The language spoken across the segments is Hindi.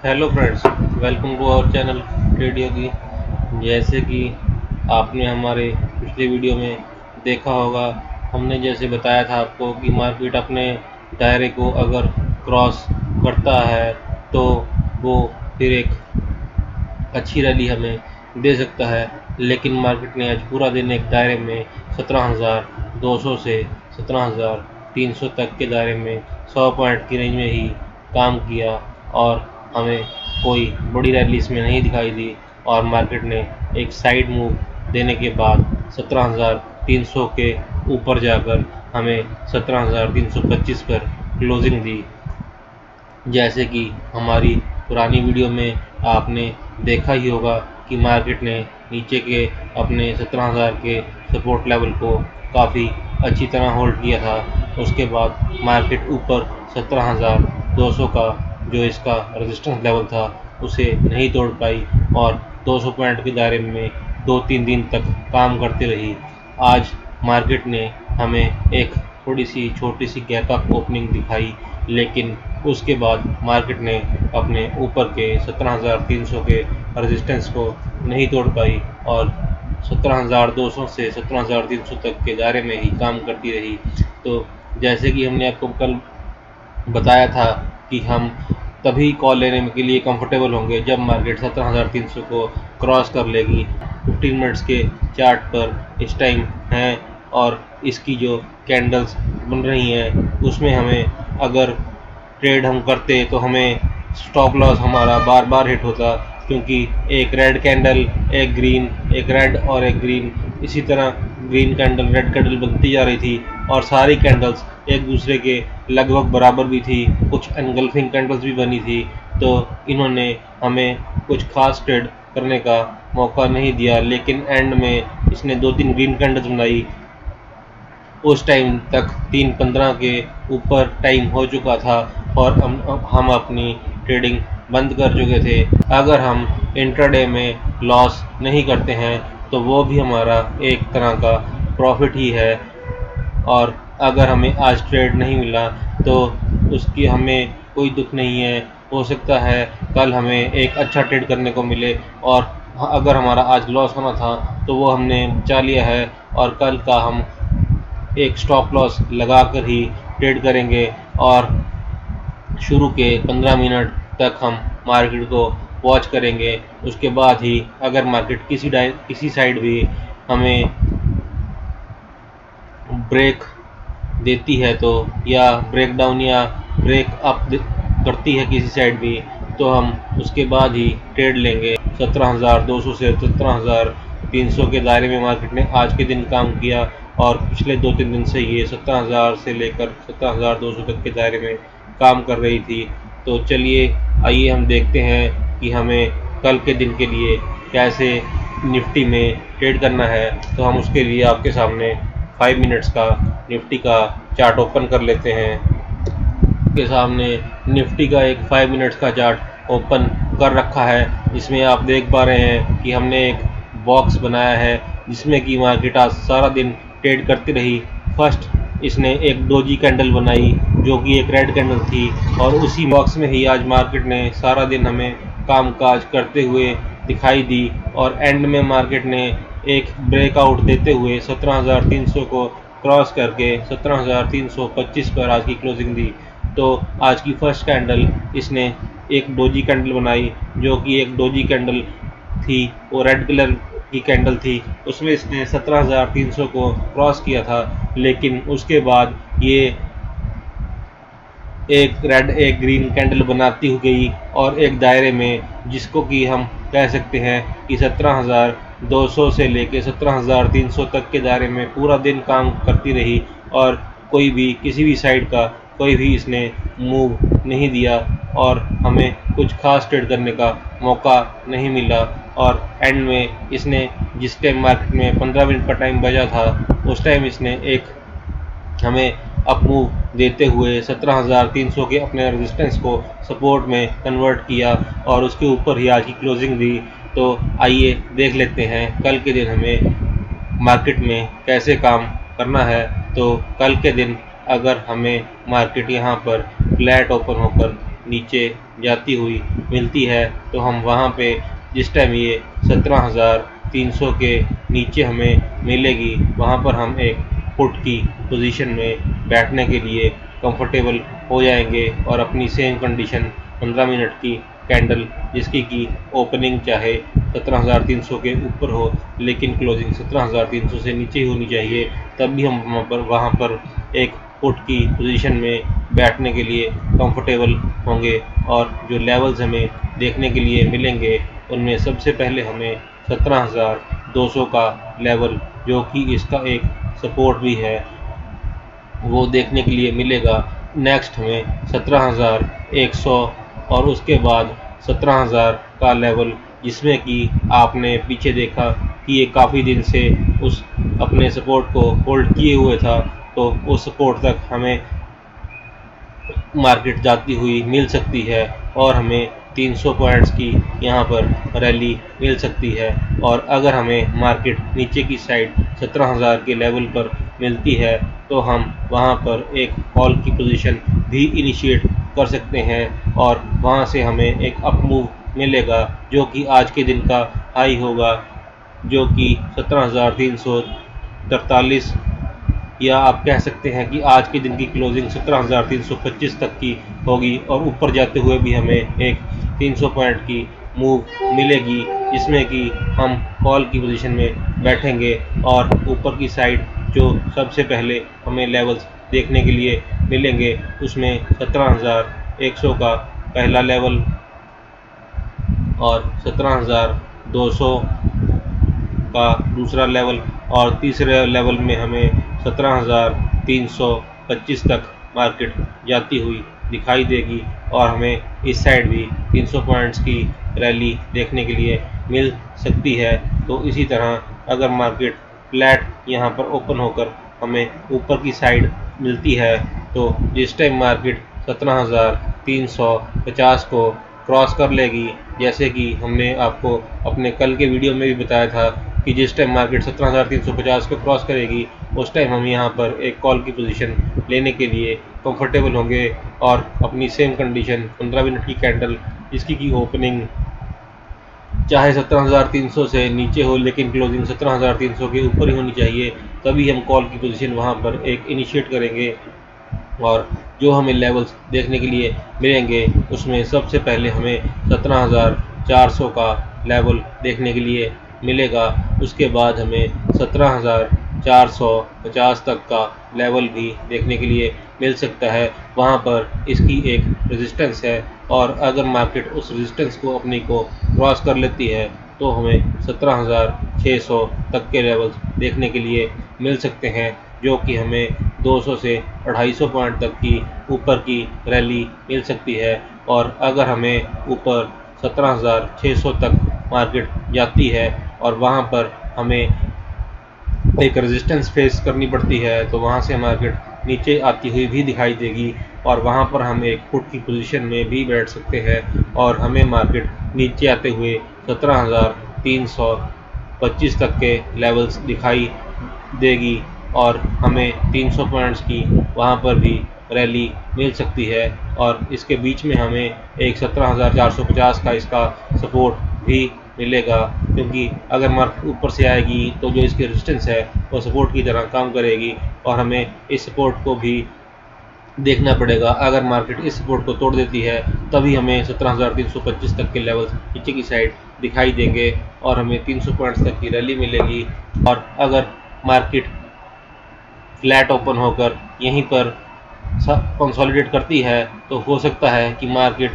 Hello friends, welcome to our channel trade Yogi. जैसे कि आपने हमारे पिछले वीडियो में देखा होगा, हमने जैसे बताया था आपको कि मार्केट अपने दायरे को अगर क्रॉस करता है तो वो फिर एक अच्छी रैली हमें दे सकता है। लेकिन मार्केट ने आज पूरा दिन एक दायरे में 17,200 से 17,300 तक के दायरे में 100 पॉइंट की रेंज में ही काम किया और हमें कोई बड़ी रैली इसमें नहीं दिखाई दी। और मार्केट ने एक साइड मूव देने के बाद 17,300 के ऊपर जाकर हमें 17,325 पर क्लोजिंग दी। जैसे कि हमारी पुरानी वीडियो में आपने देखा ही होगा कि मार्केट ने नीचे के अपने 17,000 के सपोर्ट लेवल को काफ़ी अच्छी तरह होल्ड किया था। उसके बाद मार्केट ऊपर 17,200 का जो इसका रेजिस्टेंस लेवल था उसे नहीं तोड़ पाई और 200 पॉइंट के दायरे में 2-3 दिन तक काम करती रही। आज मार्केट ने हमें एक थोड़ी सी छोटी सी गैप अप ओपनिंग दिखाई, लेकिन उसके बाद मार्केट ने अपने ऊपर के 17,300 के रेजिस्टेंस को नहीं तोड़ पाई और 17,200 से 17,300 तक के दायरे में ही काम करती रही। तो जैसे कि हमने आपको कल बताया था कि हम तभी कॉल लेने के लिए कंफर्टेबल होंगे जब मार्केट 17,300 को क्रॉस कर लेगी। 15 मिनट्स के चार्ट पर इस टाइम हैं और इसकी जो कैंडल्स बन रही हैं उसमें हमें अगर ट्रेड हम करते तो हमें स्टॉप लॉस हमारा बार बार हिट होता, क्योंकि एक रेड कैंडल, एक ग्रीन, एक रेड और एक ग्रीन, इसी तरह ग्रीन कैंडल रेड कैंडल बनती जा रही थी और सारी कैंडल्स एक दूसरे के लगभग बराबर भी थी। कुछ एनगल्फिंग कैंडल्स भी बनी थी। तो इन्होंने हमें कुछ खास ट्रेड करने का मौका नहीं दिया, लेकिन एंड में इसने 2-3 ग्रीन कैंडल्स बनाई। उस टाइम तक 3:15 के ऊपर टाइम हो चुका था और हम अपनी ट्रेडिंग बंद कर चुके थे। अगर हम इंट्राडे में लॉस नहीं करते हैं तो वो भी हमारा एक तरह का प्रॉफिट ही है। और अगर हमें आज ट्रेड नहीं मिला तो उसकी हमें कोई दुख नहीं है। हो सकता है कल हमें एक अच्छा ट्रेड करने को मिले और अगर हमारा आज लॉस होना था तो वो हमने बचा लिया है और कल का हम एक स्टॉप लॉस लगाकर ही ट्रेड करेंगे और शुरू के 15 मिनट तक हम मार्केट को वॉच करेंगे। उसके बाद ही अगर मार्केट किसी साइड भी हमें ब्रेक देती है तो या ब्रेक डाउन या ब्रेक अप करती है किसी साइड भी, तो हम उसके बाद ही ट्रेड लेंगे। 17,200 से 17,300 के दायरे में मार्केट ने आज के दिन काम किया और पिछले 2-3 दिन से ये 17,000 से लेकर 17,200 तक के दायरे में काम कर रही थी। तो चलिए आइए हम देखते हैं कि हमें कल के दिन के लिए कैसे निफ्टी में ट्रेड करना है। तो हम उसके लिए आपके सामने 5 मिनट्स का निफ्टी का चार्ट ओपन कर लेते हैं। के सामने निफ्टी का एक 5 मिनट्स का चार्ट ओपन कर रखा है, जिसमें आप देख पा रहे हैं कि हमने एक बॉक्स बनाया है जिसमें कि मार्केट आज सारा दिन ट्रेड करती रही। फर्स्ट इसने एक डोजी कैंडल बनाई जो कि एक रेड कैंडल थी और उसी बॉक्स में ही आज मार्केट ने सारा दिन हमें कामकाज करते हुए दिखाई दी और एंड में मार्केट ने एक ब्रेकआउट देते हुए 17,300 को क्रॉस करके 17,325 पर आज की क्लोजिंग दी। तो आज की फर्स्ट कैंडल इसने एक डोजी कैंडल बनाई जो कि एक डोजी कैंडल थी, वो रेड कलर की कैंडल थी। उसमें इसने 17,300 को क्रॉस किया था, लेकिन उसके बाद ये एक रेड एक ग्रीन कैंडल बनाती हुई गई और एक दायरे में, जिसको कि हम कह सकते हैं कि 17,200 से लेके 17,300 तक के दायरे में पूरा दिन काम करती रही और कोई भी किसी भी साइड का कोई भी इसने मूव नहीं दिया और हमें कुछ खास ट्रेड करने का मौका नहीं मिला। और एंड में इसने जिस टाइम मार्केट में 15 मिनट का टाइम बचा था उस टाइम इसने एक हमें अप मूव देते हुए 17,300 के अपने रेजिस्टेंस को सपोर्ट में कन्वर्ट किया और उसके ऊपर ही आज की क्लोजिंग दी। तो आइए देख लेते हैं कल के दिन हमें मार्केट में कैसे काम करना है। तो कल के दिन अगर हमें मार्केट यहाँ पर फ्लैट ओपन होकर नीचे जाती हुई मिलती है तो हम वहाँ पे जिस टाइम ये 17,300 के नीचे हमें मिलेगी वहाँ पर हम एक पुट की पोजीशन में बैठने के लिए कंफर्टेबल हो जाएंगे और अपनी सेम कंडीशन 15 मिनट की कैंडल जिसकी की ओपनिंग चाहे 17,300 के ऊपर हो लेकिन क्लोजिंग 17,300 से नीचे ही होनी चाहिए, तब भी हम वहाँ पर एक पुट की पोजीशन में बैठने के लिए कंफर्टेबल होंगे। और जो लेवल्स हमें देखने के लिए मिलेंगे उनमें सबसे पहले हमें 17,200 का लेवल जो कि इसका एक सपोर्ट भी है वो देखने के लिए मिलेगा। नेक्स्ट हमें 17,100 और उसके बाद 17,000 का लेवल जिसमें कि आपने पीछे देखा कि ये काफ़ी दिन से उस अपने सपोर्ट को होल्ड किए हुए था, तो उस सपोर्ट तक हमें मार्केट जाती हुई मिल सकती है और हमें 300 पॉइंट्स की यहाँ पर रैली मिल सकती है। और अगर हमें मार्केट नीचे की साइड 17,000 के लेवल पर मिलती है तो हम वहाँ पर एक कॉल की पोजीशन भी इनिशिएट कर सकते हैं और वहाँ से हमें एक अप मूव मिलेगा जो कि आज के दिन का हाई होगा, जो कि 17,343 या आप कह सकते हैं कि आज के दिन की क्लोजिंग 17,325 तक की होगी और ऊपर जाते हुए भी हमें एक 300 पॉइंट की मूव मिलेगी जिसमें कि हम कॉल की पोजीशन में बैठेंगे और ऊपर की साइड जो सबसे पहले हमें लेवल्स देखने के लिए मिलेंगे उसमें 17,100 का पहला लेवल और 17,200 का दूसरा लेवल और तीसरे लेवल में हमें 17,325 तक मार्केट जाती हुई दिखाई देगी और हमें इस साइड भी 300 पॉइंट्स की रैली देखने के लिए मिल सकती है। तो इसी तरह अगर मार्केट फ्लैट यहाँ पर ओपन होकर हमें ऊपर की साइड मिलती है तो जिस टाइम मार्केट 17,350 को क्रॉस कर लेगी, जैसे कि हमने आपको अपने कल के वीडियो में भी बताया था कि जिस टाइम मार्केट 17,350 को क्रॉस करेगी उस टाइम हम यहाँ पर एक कॉल की पोजीशन लेने के लिए कंफर्टेबल होंगे और अपनी सेम कंडीशन 15 मिनट की कैंडल जिसकी की ओपनिंग चाहे 17,300 से नीचे हो लेकिन क्लोजिंग 17,300 के ऊपर ही होनी चाहिए, तभी हम कॉल की पोजीशन वहाँ पर एक इनिशिएट करेंगे। और जो हमें लेवल्स देखने के लिए मिलेंगे उसमें सबसे पहले हमें 17,400 का लेवल देखने के लिए मिलेगा, उसके बाद हमें 17,450 तक का लेवल भी देखने के लिए मिल सकता है। वहाँ पर इसकी एक रेजिस्टेंस है और अगर मार्केट उस रेजिस्टेंस को अपनी को क्रॉस कर लेती है तो हमें 17,600 तक के लेवल्स देखने के लिए मिल सकते हैं, जो कि हमें 200 से 250 पॉइंट तक की ऊपर की रैली मिल सकती है। और अगर हमें ऊपर 17,600 तक मार्केट जाती है और वहाँ पर हमें एक रेजिस्टेंस फेस करनी पड़ती है तो वहाँ से मार्केट नीचे आती हुई भी दिखाई देगी और वहाँ पर हम एक पुट की पोजीशन में भी बैठ सकते हैं और हमें मार्केट नीचे आते हुए 17,325 तक के लेवल्स दिखाई देगी और हमें 300 पॉइंट्स की वहाँ पर भी रैली मिल सकती है। और इसके बीच में हमें एक 17,450 का इसका सपोर्ट भी मिलेगा, क्योंकि अगर मार्केट ऊपर से आएगी तो जो इसकी रेजिस्टेंस है वो सपोर्ट की तरह काम करेगी और हमें इस सपोर्ट को भी देखना पड़ेगा। अगर मार्केट इस सपोर्ट को तोड़ देती है तभी हमें 17,325 तक के लेवल नीचे की साइड दिखाई देंगे और हमें 300 पॉइंट्स तक की रैली मिलेगी। और अगर मार्केट फ्लैट ओपन होकर यहीं पर कंसोलिडेट करती है तो हो सकता है कि मार्केट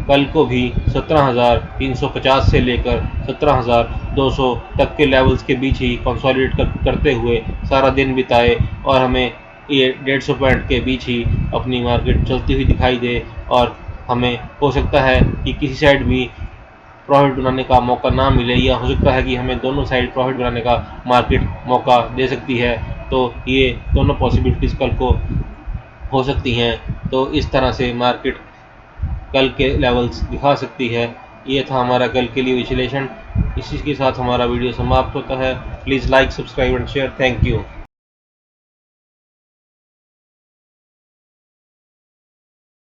कल को भी 17,350 से लेकर 17,200 तक के लेवल्स के बीच ही कंसोलिडेट करते हुए सारा दिन बिताए और हमें ये 150 पॉइंट के बीच ही अपनी मार्केट चलती हुई दिखाई दे और हमें हो सकता है कि किसी साइड भी प्रॉफिट बनाने का मौका ना मिले, या हो सकता है कि हमें दोनों साइड प्रॉफिट बनाने का मार्केट मौका दे सकती है। तो ये दोनों पॉसिबिलिटीज़ कल को हो सकती हैं। तो इस तरह से मार्केट कल के लेवल्स दिखा सकती है। ये था हमारा कल के लिए विश्लेषण। इसी के साथ हमारा वीडियो समाप्त होता है। Please like, subscribe and share. Thank you.